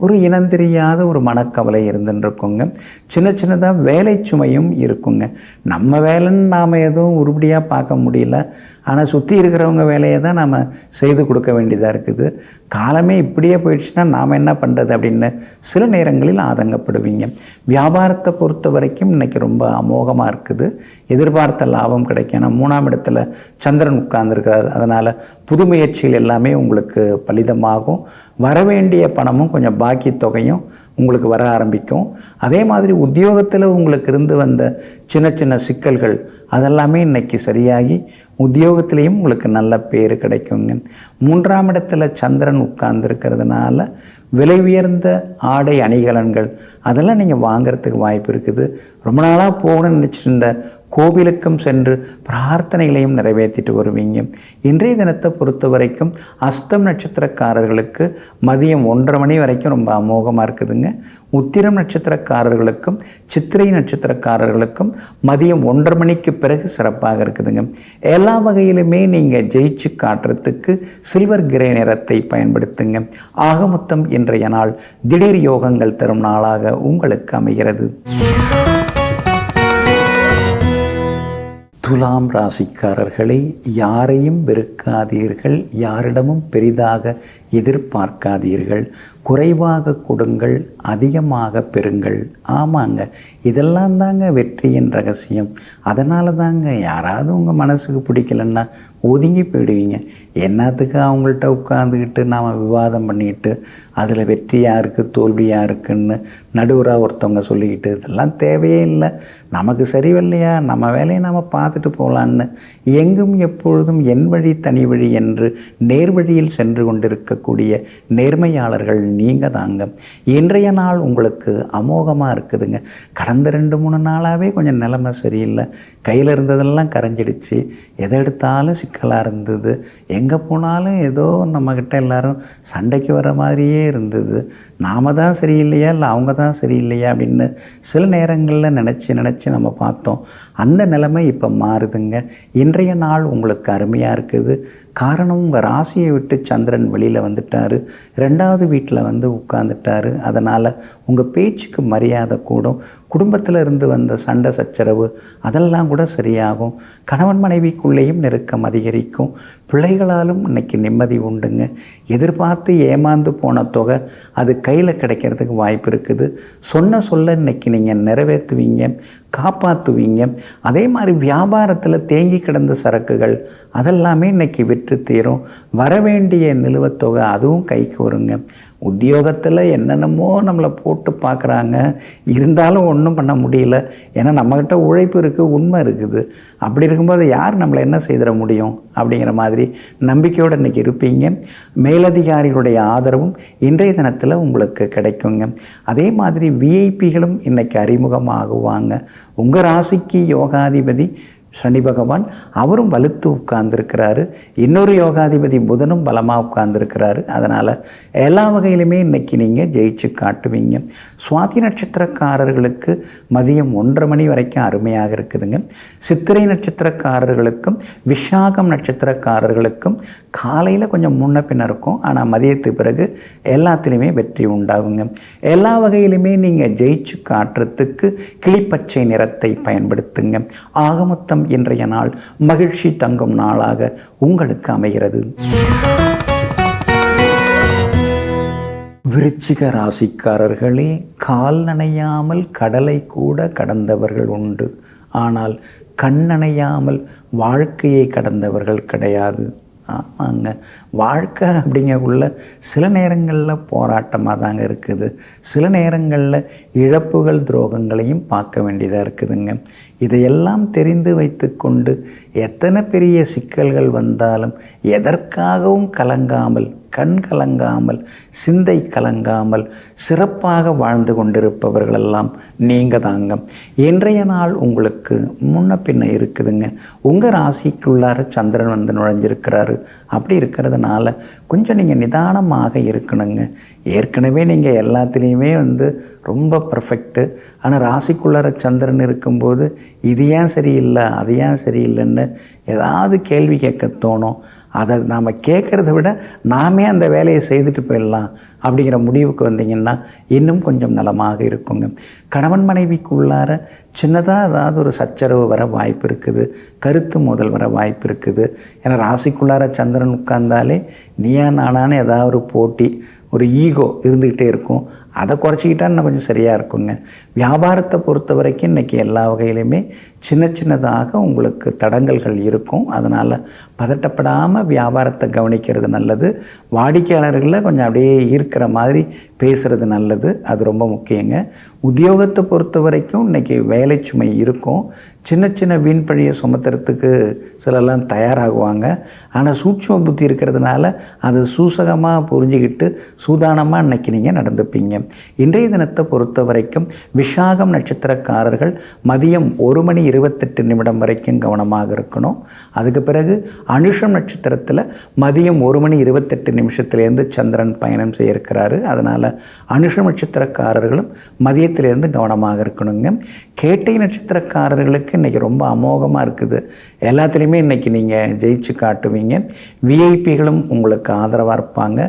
ஒரு இனந்தெரியாத ஒரு மனக்கவலை இருந்துருக்குங்க. சின்ன சின்னதாக வேலை சுமையும் இருக்குங்க. நம்ம வேலைன்னு நாம் எதுவும் உருப்படியாக பார்க்க முடியல, ஆனால் சுற்றி இருக்கிறவங்க வேலையை தான் நாம் செய்து கொடுக்க வேண்டியதாக இருக்குது. காலமே இப்படியே போயிடுச்சுன்னா நாம் என்ன பண்ணுறது அப்படின்னு சில நேரங்களில் ஆதங்கப்படுவீங்க. வியாபாரத்தை பொறுத்த வரைக்கும் இன்றைக்கி ரொம்ப அமோகமாக இருக்குது. எதிர்பார்த்த லாபம் கிடைக்கும். ஏன்னா 3ஆம் இடத்துல சந்திரன் உட்கார்ந்துருக்கிறார். அதனால் புது முயற்சிகள் எல்லாமே உங்களுக்கு பலிதமாகும். வரவேண்டிய பணமும் கொஞ்சம் பாக்கி தொகையும் உங்களுக்கு வர ஆரம்பிக்கும். அதே மாதிரி உத்தியோகத்தில் உங்களுக்கு இருந்து வந்த சின்ன சின்ன சிக்கல்கள் அதெல்லாமே இன்றைக்கி சரியாகி உத்தியோகத்திலையும் உங்களுக்கு நல்ல பேர் கிடைக்குங்க. 3ஆம் இடத்துல சந்திரன் உட்கார்ந்துருக்கிறதுனால விலை உயர்ந்த ஆடை அணிகலன்கள் அதெல்லாம் நீங்கள் வாங்கிறதுக்கு வாய்ப்பு இருக்குது. ரொம்ப நாளாக போகணும்னு நினச்சிருந்த கோவிலுக்கும் சென்று பிரார்த்தனைகளையும் நிறைவேற்றிட்டு வருவீங்க. இன்றைய தினத்தை பொறுத்த வரைக்கும் அஸ்தம் நட்சத்திரக்காரர்களுக்கு மதியம் 1:30 மணி வரைக்கும் ரொம்ப அமோகமாக இருக்குதுங்க. உத்திரம் நட்சத்திரக்காரர்களுக்கும் சித்திரை நட்சத்திரக்காரர்களுக்கும் மதியம் 1:30 மணிக்கு பிறகு சிறப்பாக இருக்குதுங்க. எல்லா வகையிலுமே நீங்கள் ஜெயிச்சு காட்டுறதுக்கு சில்வர் கிரே நிறத்தை பயன்படுத்துங்க. ஆக மொத்தம் இன்றைய நாள் திடீர் யோகங்கள் தரும் நாளாக உங்களுக்கு அமைகிறது. துலாம் ராசிக்காரர்களை, யாரையும் வெறுக்காதீர்கள், யாரிடமும் பெரிதாக எதிர்பார்க்காதீர்கள். குறைவாக கொடுங்கள், அதிகமாக பெறுங்கள். ஆமாங்க, இதெல்லாம் தாங்க வெற்றியின் ரகசியம். அதனால தாங்க யாராவது உங்கள் மனசுக்கு பிடிக்கலன்னா ஒதுங்கி போயிடுவீங்க. என்னத்துக்கு அவங்கள்ட்ட உட்காந்துக்கிட்டு நாம் விவாதம் பண்ணிக்கிட்டு அதில் வெற்றி யாருக்கு தோல்வி யாருக்குன்னு நடுவராக ஒருத்தவங்க சொல்லிக்கிட்டு இதெல்லாம் தேவையே இல்லை. நமக்கு சரியில்லையா, நம்ம வேலையை நாம் பார்த்துட்டு போகலான்னு எங்கும் எப்பொழுதும் என் வழி தனி வழி என்று நேர்வழியில் சென்று கொண்டிருக்கக்கூடிய நேர்மையாளர்கள் நீங்கள் தாங்க. இன்றைய நாள் உங்களுக்கு அமோகமாக இருக்குதுங்க. கடந்த 2-3 நாளாகவே கொஞ்சம் நிலைமை சரியில்லை. கையில் இருந்ததெல்லாம் கரைஞ்சிடுச்சு. எதை எடுத்தாலும் சிக்கலாக இருந்தது. எங்கே போனாலும் ஏதோ நம்மக்கிட்ட எல்லோரும் சண்டைக்கு வர மாதிரியே இருந்தது. நாம் தான் சரியில்லையா இல்லை அவங்க தான் சரியில்லையா அப்படின்னு சில நேரங்களில் நினச்சி நம்ம பார்த்தோம். அந்த நிலைமை இப்போ மாறுதுங்க. இன்றைய நாள் உங்களுக்கு அருமையாக இருக்குது. காரணம், உங்கள் ராசியை விட்டு சந்திரன் வெளியில் வந்துட்டார். 2வது வீட்டில் இடத்துல வந்து உட்கார்ந்துட்டாரு. அதனால் உங்கள் பேச்சுக்கு மரியாதை கூடும். குடும்பத்தில் இருந்து வந்த சண்டை சச்சரவு அதெல்லாம் கூட சரியாகும். கணவன் மனைவிக்குள்ளேயும் நெருக்கம் அதிகரிக்கும். பிள்ளைகளாலும் இன்றைக்கி நிம்மதி உண்டுங்க. எதிர்பார்த்து ஏமாந்து போன தொகை அது கையில் கிடைக்கிறதுக்கு வாய்ப்பு இருக்குது. சொன்ன சொல்ல இன்றைக்கி நீங்கள் நிறைவேற்றுவீங்க, காப்பாற்றுவீங்க. அதே மாதிரி வியாபாரத்தில் தேங்கி கிடந்த சரக்குகள் அதெல்லாமே இன்றைக்கி விற்று தீரும். வரவேண்டிய நிலுவைத் தொகை அதுவும் கைக்கு வருங்க. உத்தியோகத்தில் என்னென்னமோ நம்மளை போட்டு பார்க்குறாங்க, இருந்தாலும் ஒன்றும் பண்ண முடியல. ஏன்னா நம்மக்கிட்ட உழைப்பு இருக்குது, உண்மை இருக்குது. அப்படி இருக்கும்போது யார் நம்மளை என்ன செய்திட முடியும் அப்படிங்கிற மாதிரி நம்பிக்கையோடு இன்றைக்கி இருப்பீங்க. மேலதிகாரிகளுடைய ஆதரவும் இன்றைய தினத்தில் உங்களுக்கு கிடைக்குங்க. அதே மாதிரி விஐபிகளும் இன்றைக்கி அறிமுகமாகுவாங்க. உங்கள் ராசிக்கு யோகாதிபதி சனி பகவான் அவரும் வலுத்து உட்கார்ந்துருக்கிறாரு. இன்னொரு யோகாதிபதி புதனும் பலமாக உட்கார்ந்துருக்கிறாரு. அதனால் எல்லா வகையிலுமே இன்றைக்கி நீங்கள் ஜெயிச்சு காட்டுவீங்க. சுவாதி நட்சத்திரக்காரர்களுக்கு மதியம் 1:30 மணி வரைக்கும் அருமையாக இருக்குதுங்க. சித்திரை நட்சத்திரக்காரர்களுக்கும் விஷாகம் நட்சத்திரக்காரர்களுக்கும் காலையில் கொஞ்சம் முன்ன பின்ன இருக்கும். ஆனால் மதியத்துக்கு பிறகு எல்லாத்துலேயுமே வெற்றி உண்டாகுங்க. எல்லா வகையிலுமே நீங்கள் ஜெயிச்சு காட்டுறதுக்கு கிளிப்பச்சை நிறத்தை பயன்படுத்துங்க. ஆகமொத்தம் இன்றைய நாள் மகிழ்ச்சி தங்கும் நாளாக உங்களுக்கு அமைகிறது. விருச்சிக ராசிக்காரர்களே, கால் நனையாமல் கடலை கூட கடந்தவர்கள் உண்டு. ஆனால் கண் நனையாமல் வாழ்க்கையை கடந்தவர்கள் கிடையாது. ஆமாங்க, வாழ்க்கை அப்படிங்கக்குள்ள சில நேரங்களில் போராட்டமாக தாங்க இருக்குது. சில நேரங்களில் இழப்புகள் துரோகங்களையும் பார்க்க வேண்டியதாக இருக்குதுங்க. இதையெல்லாம் தெரிந்து வைத்து கொண்டு எத்தனை பெரிய சிக்கல்கள் வந்தாலும் எதற்காகவும் கலங்காமல், கண் கலங்காமல், சிந்தை கலங்காமல் சிறப்பாக வாழ்ந்து கொண்டிருப்பவர்களெல்லாம் நீங்கள் தாங்க. இன்றைய நாள் உங்களுக்கு முன்ன பின்ன இருக்குதுங்க. உங்கள் ராசிக்குள்ளார சந்திரன் வந்து நுழைஞ்சிருக்கிறாரு. அப்படி இருக்கிறதுனால கொஞ்சம் நீங்கள் நிதானமாக இருக்கணுங்க. ஏற்கனவே நீங்கள் எல்லாத்துலேயுமே வந்து ரொம்ப பர்ஃபெக்ட்டு. ஆனால் ராசிக்குள்ளார சந்திரன் இருக்கும்போது இது ஏன் சரியில்லை, அது ஏன் சரியில்லைன்னு ஏதாவது கேள்வி கேட்க தோணும். அதை நாம் கேட்குறத விட நாமே அந்த வேலையை செய்துட்டு போயிடலாம் அப்படிங்கிற முடிவுக்கு வந்தீங்கன்னா இன்னும் கொஞ்சம் நலமாக இருக்குங்க. கணவன் மனைவிக்குள்ளார சின்னதாக ஏதாவது ஒரு சச்சரவு வர வாய்ப்பு இருக்குது. கருத்து மோதல் வர வாய்ப்பு இருக்குது. ஏன்னா ராசிக்குள்ளார சந்திரன் உட்கார்ந்தாலே நீயா நானான்னு ஏதாவது ஒரு போட்டி, ஒரு ஈகோ இருந்துக்கிட்டே இருக்கும். அதை குறைச்சிக்கிட்டா இன்னும் கொஞ்சம் சரியாக இருக்குங்க. வியாபாரத்தை பொறுத்த வரைக்கும் இன்றைக்கி எல்லா வகையிலுமே சின்ன சின்னதாக உங்களுக்கு தடங்கல்கள் இருக்கும். அதனால் பதட்டப்படாமல் வியாபாரத்தை கவனிக்கிறது நல்லது. வாடிக்கையாளர்களை கொஞ்சம் அப்படியே ஈர்க்கிற மாதிரி பேசுகிறது நல்லது. அது ரொம்ப முக்கியங்க. உத்தியோகத்தை பொறுத்த வரைக்கும் இன்றைக்கி வேலை சுமை இருக்கும். சின்ன சின்ன வீண் பழியை சுமத்துறதுக்கு சிலர்லாம் தயாராகுவாங்க. ஆனால் சூட்சும புத்தி இருக்கிறதுனால அது சூசகமாக புரிஞ்சுக்கிட்டு சூதானமாக இன்றைக்கி நீங்கள் நடந்துப்பீங்க. இன்றைய தினத்தை பொறுத்த வரைக்கும் விஷாகம் நட்சத்திரக்காரர்கள் மதியம் 1:28 வரைக்கும் கவனமாக இருக்கணும். அதுக்கு பிறகு அனுஷம் நட்சத்திரத்தில் மதியம் 1:28 சந்திரன் பயணம் செய்ய இருக்கிறாரு. அதனால் அனுஷம் நட்சத்திரக்காரர்களும் மதியத்திலேருந்து கவனமாக இருக்கணுங்க. கேட்டை நட்சத்திரக்காரர்களுக்கு இன்றைக்கி ரொம்ப அமோகமாக இருக்குது. எல்லாத்துலேயுமே இன்றைக்கி நீங்கள் ஜெயிச்சு காட்டுவீங்க. விஐபிகளும் உங்களுக்கு ஆதரவாக இருப்பாங்க.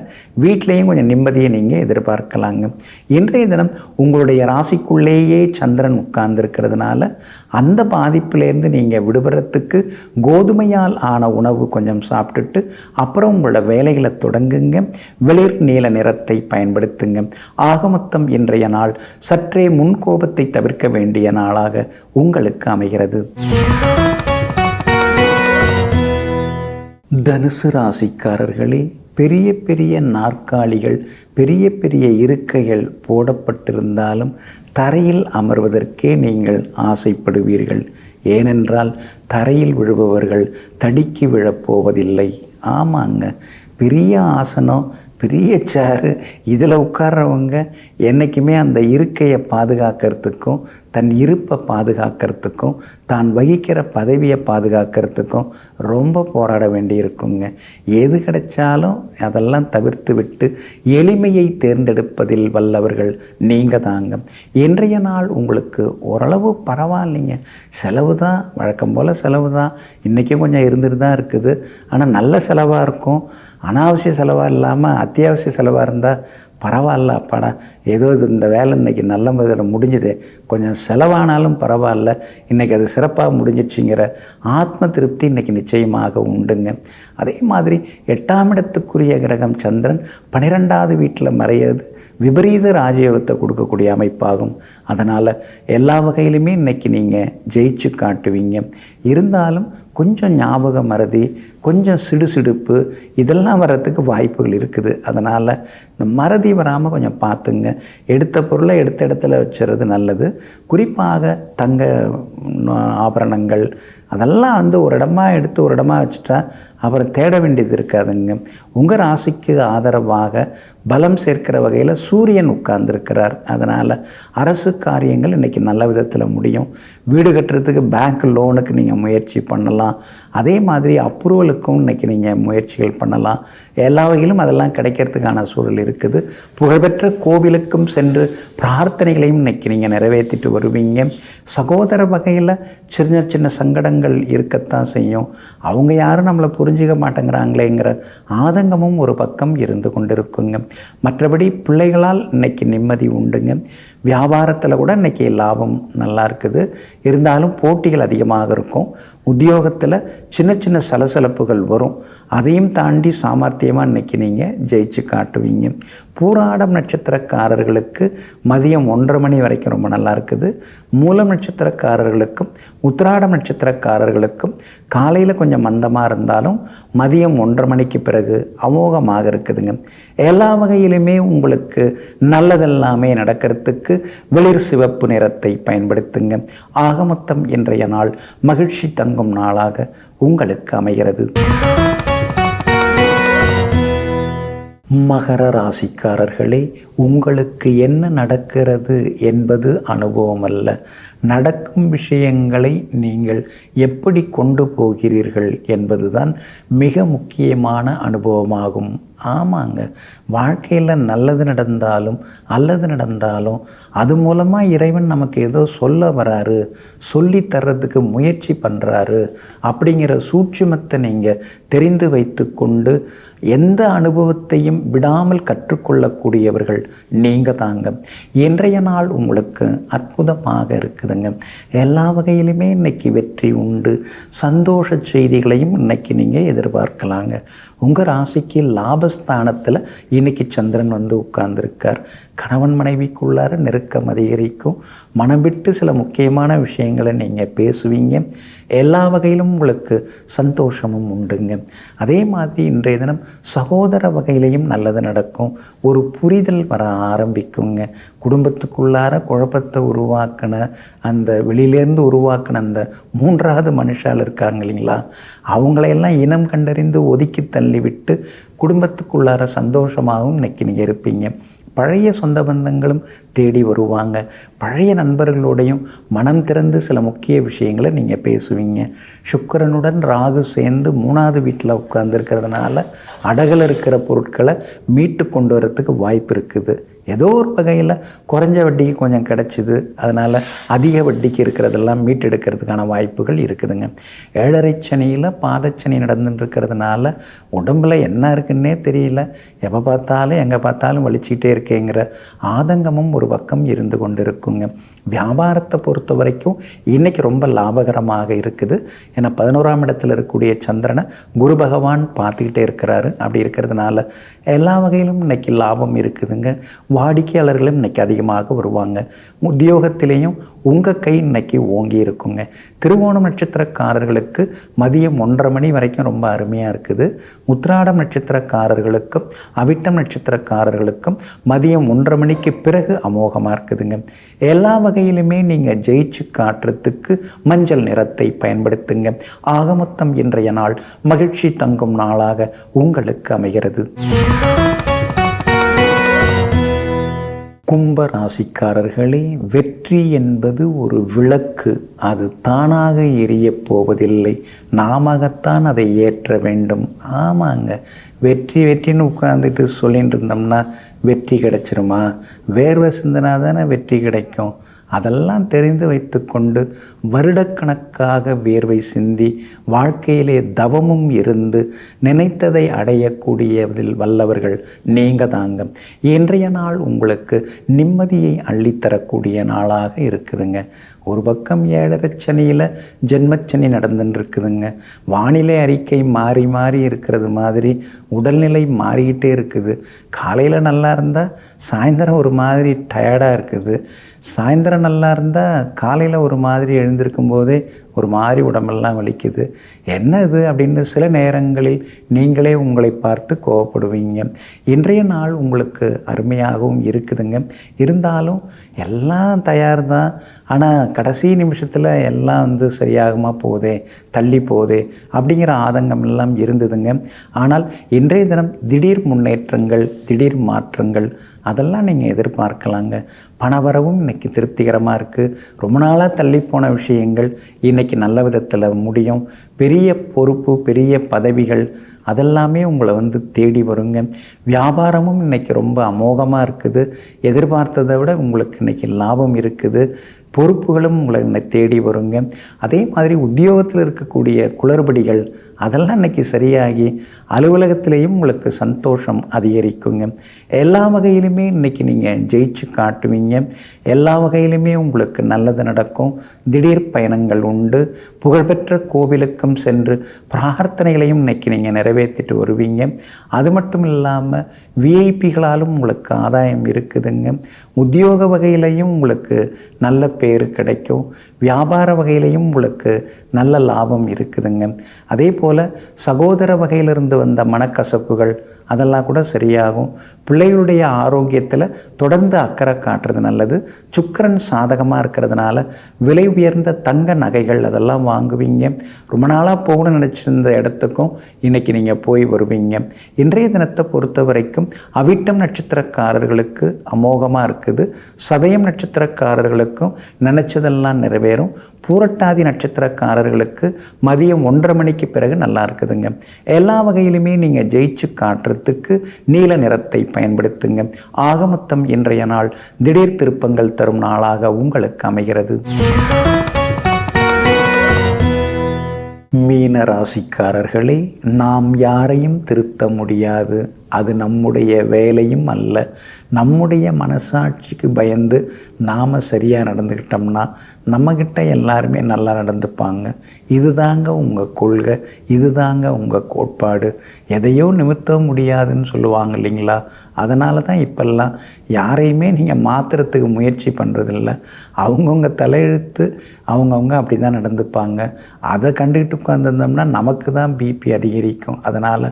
வீட்லேயும் கொஞ்சம் நிம்மதியை நீங்கள் எதிர்பார்க்கலாங்க. இன்றைய தினம் உங்களுடைய ராசிக்குள்ளேயே சந்திரன் உட்கார்ந்துருக்கிறதுனால அந்த பாதிப்பிலேருந்து நீங்கள் விடுபடுறதுக்கு கோதுமையால் ஆன உணவு கொஞ்சம் சாப்பிட்டுட்டு அப்புறம் உங்களோட வேலைகளை தொடங்குங்க. வெளிர் நீல நிறத்தை பயன்படுத்துங்க. ஆகமொத்தம் இன்றைய நாள் சற்றே முன்கோபத்தை தவிர்க்க வேண்டிய நாளாக உங்களுக்கு அமைகிறது. தனுசு ராசிக்காரர்களே, பெரிய பெரிய நாற்காலிகள், பெரிய பெரிய இருக்கைகள் போடப்பட்டிருந்தாலும் தரையில் அமர்வதற்கே நீங்கள் ஆசைப்படுவீர்கள். ஏனென்றால் தரையில் விழுபவர்கள் தடிக்கி விழப்போவதில்லை. ஆமாங்க, பெரிய ஆசனம், பெரிய சேரு, இதில் உட்கார்றவங்க என்றைக்குமே அந்த இருக்கையை பாதுகாக்கிறதுக்கும் தன் இருப்பை பாதுகாக்கிறதுக்கும் தான் வகிக்கிற பதவியை பாதுகாக்கிறதுக்கும் ரொம்ப போராட வேண்டியிருக்குங்க. எது கிடைச்சாலும் அதெல்லாம் தவிர்த்து விட்டு எளிமையை தேர்ந்தெடுப்பதில் வல்லவர்கள் நீங்கள் தாங்க. இன்றைய நாள் உங்களுக்கு ஓரளவு பரவாயில்லைங்க. செலவு தான், வழக்கம் போல் செலவு தான். இன்றைக்கும் கொஞ்சம் இருந்துட்டு தான் இருக்குது. ஆனால் நல்ல செலவாக இருக்கும். அனாவசிய செலவாக இல்லாமல் அத்தியாவசிய செலவாக இருந்தால் பரவாயில்ல அப்பாடா, ஏதோ இந்த வேலை இன்றைக்கி நல்ல முறையில் முடிஞ்சுது, கொஞ்சம் செலவானாலும் பரவாயில்ல, இன்றைக்கி அது சிறப்பாக முடிஞ்சிடுச்சுங்கிற ஆத்ம திருப்தி இன்றைக்கி நிச்சயமாக உண்டுங்க. அதே மாதிரி 8ஆம் இடத்துக்குரிய கிரகம் சந்திரன் 12வது வீட்டில் மறையிறது விபரீத ராஜயோகத்தை கொடுக்கக்கூடிய அமைப்பாகும். அதனால் எல்லா வகையிலுமே இன்றைக்கி நீங்கள் ஜெயிச்சு காட்டுவீங்க. இருந்தாலும் கொஞ்சம் ஞாபக மறதி, கொஞ்சம் சிடுசிடுப்பு இதெல்லாம் வர்றதுக்கு வாய்ப்புகள் இருக்குது. அதனால் இந்த மறதி வராமல் கொஞ்சம் பார்த்துங்க. எடுத்த பொருளை எடுத்த இடத்துல வச்சுறது நல்லது. குறிப்பாக தங்க ஆபரணங்கள் அதெல்லாம் ஒரு இடமா எடுத்து ஒரு இடமா வச்சுட்டா அப்புறம் தேட வேண்டியது இருக்காதுங்க. உங்கள் ராசிக்கு ஆதரவாக பலம் சேர்க்கிற வகையில் சூரியன் உட்கார்ந்துருக்கிறார். அதனால் அரசு காரியங்கள் இன்றைக்கி நல்ல விதத்தில் முடியும். வீடு கட்டுறதுக்கு பேங்க் லோனுக்கு நீங்கள் முயற்சி பண்ணலாம். அதே மாதிரி அப்ரூவலுக்கும் இன்றைக்கி நீங்கள் முயற்சிகள் பண்ணலாம். எல்லா வகையிலும் அதெல்லாம் கிடைக்கிறதுக்கான சூழல் இருக்குது. புகழ்பெற்ற கோவிலுக்கும் சென்று பிரார்த்தனைகளையும் இன்றைக்கி நீங்கள் நிறைவேற்றிட்டு வருவீங்க. சகோதர வகையில் சின்ன சின்ன சங்கடங்கள் இருக்கத்தான் செய்யும். அவங்க யாரும் நம்மளை புரிஞ்சிக்க மாட்டேங்கிறாங்களேங்கிற ஆதங்கமும் ஒரு பக்கம் இருந்து கொண்டிருக்குங்க. மற்றபடி பிள்ளைகளால் இன்றைக்கி நிம்மதி உண்டுங்க. வியாபாரத்தில் கூட இன்றைக்கி லாபம் நல்லா இருக்குது. இருந்தாலும் போட்டிகள் அதிகமாக இருக்கும். உத்தியோகத்தில் சின்ன சின்ன சலசலப்புகள் வரும். அதையும் தாண்டி சாமர்த்தியமாக இன்றைக்கி நீங்கள் ஜெயிச்சு காட்டுவீங்க. பூராடம் நட்சத்திரக்காரர்களுக்கு மதியம் 1:30 மணி வரைக்கும் ரொம்ப நல்லா இருக்குது. மூலம் நட்சத்திரக்காரர்களுக்கும் உத்திராடம் நட்சத்திரக்காரர்களுக்கும் காலையில் கொஞ்சம் மந்தமாக இருந்தாலும் மதியம் 1:30 மணிக்கு பிறகு அமோகமாக இருக்குதுங்க. எல்லா வகையிலுமே உங்களுக்கு நல்லதெல்லாமே நடக்கிறதுக்கு வெளிர் சிவப்பு நிறத்தை பயன்படுத்துங்க. ஆக மொத்தம் இன்றைய நாள் மகிழ்ச்சி தங்கும் நாளாக உங்களுக்கு அமைகிறது. மகர ராசிக்காரர்களே, உங்களுக்கு என்ன நடக்கிறது என்பது அனுபவம் அல்ல. நடக்கும் விஷயங்களை நீங்கள் எப்படி கொண்டு போகிறீர்கள் என்பதுதான் மிக முக்கியமான அனுபவமாகும். ஆமாங்க, வாழ்க்கையில் நல்லது நடந்தாலும் அல்லது நடந்தாலும் அது மூலமாக இறைவன் நமக்கு ஏதோ சொல்ல வராரு, சொல்லி தர்றதுக்கு முயற்சி பண்ணுறாரு அப்படிங்கிற சூட்சுமத்தை நீங்கள் தெரிந்து வைத்து கொண்டு எந்த அனுபவத்தையும் விடாமல் கற்றுக்கொள்ளக்கூடியவர்கள் நீங்கள் தாங்க. இன்றைய நாள் உங்களுக்கு அற்புதமாக இருக்குதுங்க. எல்லா வகையிலுமே இன்றைக்கி வெற்றி உண்டு. சந்தோஷ செய்திகளையும் இன்றைக்கி நீங்கள் எதிர்பார்க்கலாங்க. உங்கள் ராசிக்கு லாபஸ்தானத்தில் இன்றைக்கி சந்திரன் உட்கார்ந்துருக்கார். கணவன் மனைவிக்குள்ளார நெருக்கம் அதிகரிக்கும். மனம் விட்டு சில முக்கியமான விஷயங்களை நீங்கள் பேசுவீங்க. எல்லா வகையிலும் உங்களுக்கு சந்தோஷமும் உண்டுங்க. அதே மாதிரி இன்றைய தினம் சகோதர வகையிலையும் நல்லது நடக்கும். ஒரு புரிதல் வர ஆரம்பிக்குங்க. குடும்பத்துக்குள்ளார குழப்பத்தை உருவாக்கின அந்த வெளியிலேருந்து உருவாக்கின அந்த 3வது மனுஷால் இருக்காங்க இல்லைங்களா, அவங்களையெல்லாம் இனம் கண்டறிந்து ஒதுக்கி தள்ளிவிட்டு குடும்பத்துக்குள்ளார சந்தோஷமாகவும் இன்னைக்கு நீங்கள் இருப்பீங்க. பழைய சொந்த பந்தங்களும் தேடி வருவாங்க. பழைய நண்பர்களோடையும் மனம் திறந்து சில முக்கிய விஷயங்களை நீங்கள் பேசுவீங்க. சுக்கிரனுடன் ராகு சேர்ந்து 3வது வீட்டில் உட்கார்ந்துருக்கிறதுனால அடகில் இருக்கிற பொருட்களை மீட்டு கொண்டு வரத்துக்கு வாய்ப்பு இருக்குது. ஏதோ ஒரு வகையில் குறைஞ்ச வட்டிக்கு கொஞ்சம் கிடச்சிது, அதனால் அதிக வட்டிக்கு இருக்கிறதெல்லாம் மீட்டெடுக்கிறதுக்கான வாய்ப்புகள் இருக்குதுங்க. 7.5 சனியில் பாதச்சனி நடந்துட்டு இருக்கிறதுனால உடம்பில் என்ன இருக்குன்னே தெரியல, எப்போ பார்த்தாலும் எங்கே பார்த்தாலும் வலிச்சிக்கிட்டே இருக்கேங்கிற ஆதங்கமும் ஒரு பக்கம் இருந்து கொண்டு இருக்குங்க. வியாபாரத்தை பொறுத்த வரைக்கும் இன்றைக்கி ரொம்ப லாபகரமாக இருக்குது. ஏன்னா 11ஆம் இடத்துல இருக்கக்கூடிய சந்திரனை குரு பகவான் பார்த்துக்கிட்டே இருக்கிறாரு. அப்படி இருக்கிறதுனால எல்லா வகையிலும் இன்றைக்கி லாபம் இருக்குதுங்க. வாடிக்கையாளர்களும் இன்றைக்கி அதிகமாக வருவாங்க. உத்தியோகத்திலேயும் உங்கள் கை இன்றைக்கி ஓங்கி இருக்குங்க. திருவோணம் நட்சத்திரக்காரர்களுக்கு மதியம் 1:30 மணி வரைக்கும் ரொம்ப அருமையாக இருக்குது. உத்திராடம் நட்சத்திரக்காரர்களுக்கும் அவிட்டம் நட்சத்திரக்காரர்களுக்கும் மதியம் 1:30 மணிக்கு பிறகு அமோகமாக இருக்குதுங்க. எல்லா வகையிலுமே நீங்கள் ஜெயிச்சு காட்டுறதுக்கு மஞ்சள் நிறத்தை பயன்படுத்துங்க. ஆக மொத்தம் இன்றைய நாள் மகிழ்ச்சி தங்கும் நாளாக உங்களுக்கு அமைகிறது. கும்ப ராசிக்காரர்களே, வெற்றி என்பது ஒரு விளக்கு. அது தானாக எரியப் போவதில்லை, நாமத்தான் அதை ஏற்ற வேண்டும். ஆமாங்க, வெற்றின்னு உட்காந்துட்டு சொல்லிட்டு இருந்தோம்னா வெற்றி கிடைச்சிருமா? வேர்வை சிந்தினா தானே வெற்றி கிடைக்கும். அதெல்லாம் தெரிந்து வைத்துக்கொண்டு வருடக்கணக்காக வேர்வை சிந்தி வாழ்க்கையிலே தவமும் இருந்து நினைத்ததை அடையக்கூடியதில் வல்லவர்கள் நீங்கள் தாங்க. இன்றைய நாள் உங்களுக்கு நிம்மதியை அள்ளித்தரக்கூடிய நாளாக இருக்குதுங்க. ஒரு பக்கம் 7.5 சனியில் ஜென்மச்சனி நடந்துன்னு இருக்குதுங்க. வானிலை அறிக்கை மாறி மாறி இருக்கிறது மாதிரி உடல்நிலை மாறிக்கிட்டே இருக்குது. காலையில் நல்லா இருந்தால் சாயந்தரம் ஒரு மாதிரி டயர்டாக இருக்குது. சாயந்தரம் நல்லா இருந்தால் காலையில் ஒரு மாதிரி எழுந்திருக்கும் போதே ஒரு மாதிரி உடம்பெல்லாம் வலிக்குது. என்ன இது அப்படின்னு சில நேரங்களில் நீங்களே உங்களை பார்த்து கோவப்படுவீங்க. இன்றைய நாள் உங்களுக்கு அருமையாகவும் இருக்குதுங்க. இருந்தாலும் எல்லாம் தயார் தான், ஆனால் கடைசி நிமிஷத்தில் எல்லாம் சரியாகுமா போதே, தள்ளி போதே அப்படிங்கிற ஆதங்கம் எல்லாம் இருந்ததுங்க. ஆனால் இன்றைய தினம் திடீர் முன்னேற்றங்கள், திடீர் மாற்றங்கள் அதெல்லாம் நீங்கள் எதிர்பார்க்கலாங்க. பணவரவும் இன்றைக்கி திருப்திகரமாக இருக்குது. ரொம்ப நாளாக தள்ளிப்போன விஷயங்கள் இன்றைக்கி நல்ல விதத்தில் முடியும். பெரிய பொறுப்பு, பெரிய பதவிகள் அதெல்லாமே உங்களை தேடி வருங்க. வியாபாரமும் இன்றைக்கி ரொம்ப அமோகமாக இருக்குது. எதிர்பார்த்ததை விட உங்களுக்கு இன்றைக்கி லாபம் இருக்குது. பொறுப்புகளும் உங்களை தேடி வருங்க. அதே மாதிரி உத்தியோகத்தில் இருக்கக்கூடிய குளறுபடிகள் அதெல்லாம் இன்றைக்கி சரியாகி அலுவலகத்திலேயும் உங்களுக்கு சந்தோஷம் அதிகரிக்குங்க. எல்லா வகையிலுமே இன்றைக்கி நீங்கள் ஜெயிச்சு காட்டுவீங்க. எல்லா வகையிலுமே உங்களுக்கு நல்லது நடக்கும். திடீர் பயணங்கள் உண்டு. புகழ்பெற்ற கோவிலுக்கும் சென்று பிரார்த்தனைகளையும் இன்றைக்கி நீங்கள் நிறைவேற்றிட்டு வருவீங்க. அது மட்டும் இல்லாமல் விஐபிகளாலும் உங்களுக்கு ஆதாயம் இருக்குதுங்க. உத்தியோக வகையிலையும் உங்களுக்கு நல்ல பேர் கிடைக்கும். வியாபார வகையிலையும் உங்களுக்கு நல்ல லாபம் இருக்குதுங்க. அதே போல் சகோதர வகையிலிருந்து வந்த மனக்கசப்புகள் அதெல்லாம் கூட சரியாகும். பிள்ளைகளுடைய ஆரோக்கியத்தில் தொடர்ந்து அக்கறை காட்டுறது நல்லது. சுக்கிரன் சாதகமாக இருக்கிறதுனால விலை உயர்ந்த தங்க நகைகள் அதெல்லாம் வாங்குவீங்க. ரொம்ப நாளாக போகணும்னு நினச்சிருந்த இடத்துக்கும் இன்றைக்கி நீங்கள் போய் வருவீங்க. இன்றைய தினத்தை பொறுத்த வரைக்கும் அவிட்டம் நட்சத்திரக்காரர்களுக்கு அமோகமாக இருக்குது. சதயம் நட்சத்திரக்காரர்களுக்கும் நினச்சதெல்லாம் நிறைவேறும். பூரட்டாதி நட்சத்திரக்காரர்களுக்கு மதியம் 1:30 மணிக்கு பிறகு நல்லா இருக்குதுங்க. எல்லா வகையிலுமே நீங்கள் ஜெயிச்சு காட்டுறதுக்கு நீல நிறத்தை பயன்படுத்துங்க. ஆக மொத்தம் இன்றைய நாள் திடீர் திருப்பங்கள் தரும் நாளாக உங்களுக்கு அமைகிறது. மீன ராசிக்காரர்களே, நாம் யாரையும் திருத்த முடியாது. அது நம்முடைய வேலையும் அல்ல. நம்முடைய மனசாட்சிக்கு பயந்து நாம் சரியாக நடந்துக்கிட்டோம்னா நம்மக்கிட்ட எல்லாருமே நல்லா நடந்துப்பாங்க. இதுதாங்க உங்கள் கொள்கை, இதுதாங்க உங்கள் கோட்பாடு. எதையோ நிமித்த முடியாதுன்னு சொல்லுவாங்க இல்லைங்களா? அதனால தான் இப்பெல்லாம் யாரையுமே நீங்கள் மாற்றுறதுக்கு முயற்சி பண்ணுறதில்ல. அவங்கவுங்க தலையெழுத்து அவங்கவுங்க அப்படி தான் நடந்துப்பாங்க. அதை கண்டுக்கிட்டு உட்காந்துருந்தோம்னா நமக்கு தான் பிபி அதிகரிக்கும். அதனால்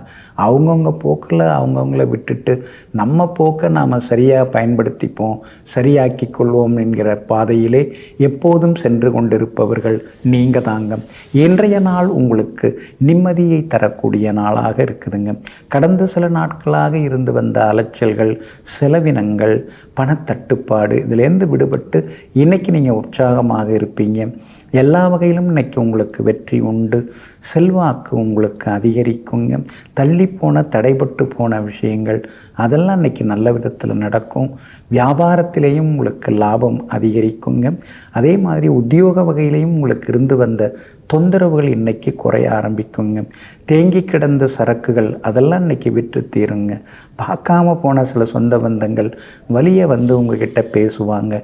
அவங்கவுங்க போக்கில் அவங்கவுங்கள விட்டுட்டு நம்ம போக்கை நாம் சரியாக பயன்படுத்திப்போம், சரியாக்கி கொள்வோம் என்கிற பாதையிலே எப்போதும் சென்று கொண்டிருப்பவர்கள் நீங்கள் தாங்க. இன்றைய நாள் உங்களுக்கு நிம்மதியை தரக்கூடிய நாளாக இருக்குதுங்க. கடந்த சில நாட்களாக இருந்து வந்த அலைச்சல்கள், செலவினங்கள், பணத்தட்டுப்பாடு இதிலேருந்து விடுபட்டு இன்றைக்கி நீங்கள் உற்சாகமாக இருப்பீங்க. எல்லா வகையிலும் இன்றைக்கி உங்களுக்கு வெற்றி உண்டு. செல்வாக்கு உங்களுக்கு அதிகரிக்குங்க. தள்ளிப்போன தடைபட்டு போன விஷயங்கள் அதெல்லாம் இன்றைக்கி நல்ல விதத்தில் நடக்கும். வியாபாரத்திலேயும் உங்களுக்கு லாபம் அதிகரிக்குங்க. அதே மாதிரி உத்தியோக வகையிலையும் உங்களுக்கு இருந்து வந்த தொந்தரவுகள் இன்றைக்கி குறைய ஆரம்பிக்குங்க. தேங்கி கிடந்த சரக்குகள் அதெல்லாம் இன்றைக்கி விற்று தீருங்க. பார்க்காம போன சில சொந்த பந்தங்கள் வழியை உங்ககிட்ட பேசுவாங்க.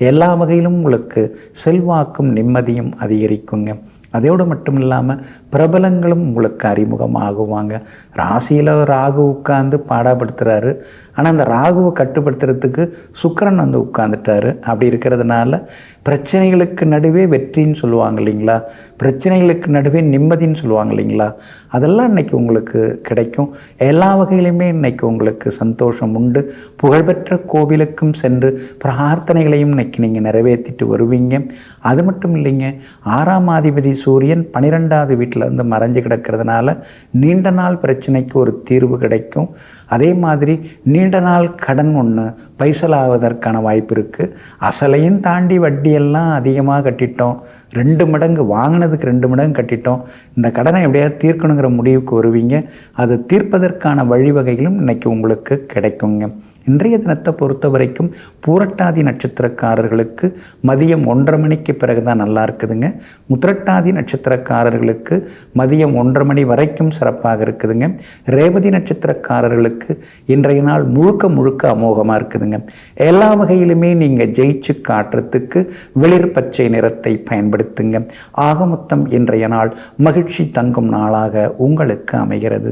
எல்லா வகையிலும் உங்களுக்கு செல்வாக்கும் நிம்மதியும் அதிகரிக்குங்க. அதோடு மட்டும் இல்லாமல் பிரபலங்களும் உங்களுக்கு அறிமுகமாகுவாங்க. ராசியில் ராகு உட்கார்ந்து பாடப்படுத்துகிறாரு. ஆனால் அந்த ராகுவை கட்டுப்படுத்துறதுக்கு சுக்கிரன் உட்காந்துட்டாரு. அப்படி இருக்கிறதுனால பிரச்சனைகளுக்கு நடுவே வெற்றின்னு சொல்லுவாங்க இல்லைங்களா? பிரச்சனைகளுக்கு நடுவே நிம்மதின்னு சொல்லுவாங்க இல்லைங்களா? அதெல்லாம் இன்றைக்கி உங்களுக்கு கிடைக்கும். எல்லா வகையிலுமே இன்றைக்கி உங்களுக்கு சந்தோஷம் உண்டு. புகழ்பெற்ற கோவிலுக்கும் சென்று பிரார்த்தனைகளையும் இன்றைக்கி நீங்கள் நிறைவேற்றிட்டு வருவீங்க. அது மட்டும் இல்லைங்க, 6ஆம் அதிபதி சூரியன் 12வது வீட்டில் மறைஞ்சு கிடக்கிறதுனால நீண்ட நாள் பிரச்சனைக்கு ஒரு தீர்வு கிடைக்கும். அதே மாதிரி நீண்ட நாள் கடன் ஒன்று பைசலாவதற்கான வாய்ப்பு இருக்குது. அசலையும் தாண்டி வட்டியெல்லாம் அதிகமாக கட்டிட்டோம். 2 மடங்கு வாங்கினதுக்கு 2 மடங்கு கட்டிட்டோம். இந்த கடனை எப்படியாவது தீர்க்கணுங்கிற முடிவுக்கு வருவீங்க. அது தீர்ப்பதற்கான வழிவகைகளும் இன்றைக்கி உங்களுக்கு கிடைக்குங்க. இன்றைய தினத்தை பொறுத்த வரைக்கும் பூரட்டாதி நட்சத்திரக்காரர்களுக்கு மதியம் 1:30 மணிக்கு பிறகு தான் நல்லா இருக்குதுங்க. உத்திரட்டாதி நட்சத்திரக்காரர்களுக்கு மதியம் 1:30 மணி வரைக்கும் சிறப்பாக இருக்குதுங்க. ரேவதி நட்சத்திரக்காரர்களுக்கு இன்றைய நாள் முழுக்க முழுக்க அமோகமாக இருக்குதுங்க. எல்லா வகையிலுமே நீங்கள் ஜெயிச்சு காட்டுறதுக்கு வெளிர் பச்சை நிறத்தை பயன்படுத்துங்க. ஆக மொத்தம் இன்றைய நாள் மகிழ்ச்சி தங்கும் நாளாக உங்களுக்கு அமைகிறது.